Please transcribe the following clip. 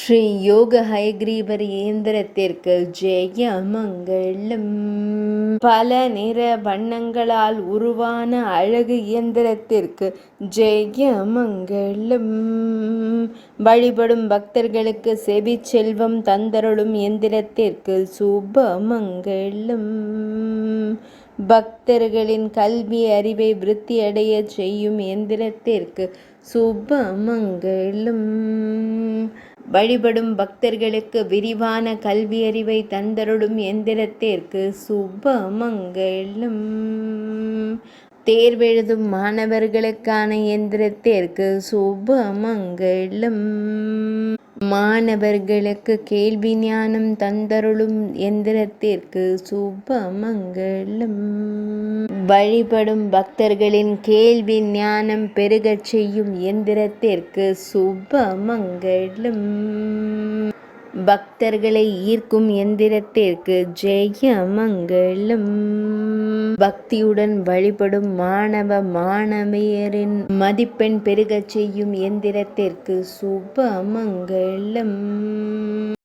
ஸ்ரீ யோக ஹயக்ரீவர் இயந்திரத்திற்கு ஜெய மங்களம். பல நிற வண்ணங்களால் உருவான அழகு இயந்திரத்திற்கு ஜெய மங்களம். வழிபடும் பக்தர்களுக்கு செவி செல்வம் தந்தருளும் இயந்திரத்திற்கு சுப மங்களம். பக்தர்களின் கல்வி அறிவை விருத்தியடைய செய்யும் இயந்திரத்திற்கு சுப மங்களம். வழிபடும் பக்தர்களுக்கு விரிவான கல்வி அறிவை தந்தருளும் எந்திரத்திற்கு சுப மங்களம். தேர்வெழுதும் மாணவர்களுக்கான எந்திரத்திற்கு சுப மங்களம். மாணவர்களுக்கு கேள்வி ஞானம் தந்தருளும் எந்திரத்திற்கு சுப மங்களம். வழிபடும் பக்தர்களின் கேள்வி ஞானம் பெருகச் செய்யும் எந்திரத்திற்கு சுப மங்களம். பக்தர்களை ஈர்க்கும் எந்திரத்திற்கு ஜெய மங்களம். பக்தியுடன் வழிபடும் மாணவ மாணவியரின் மதிப்பெண் பெருகச் செய்யும் எந்திரத்திற்கு சுப மங்களம்.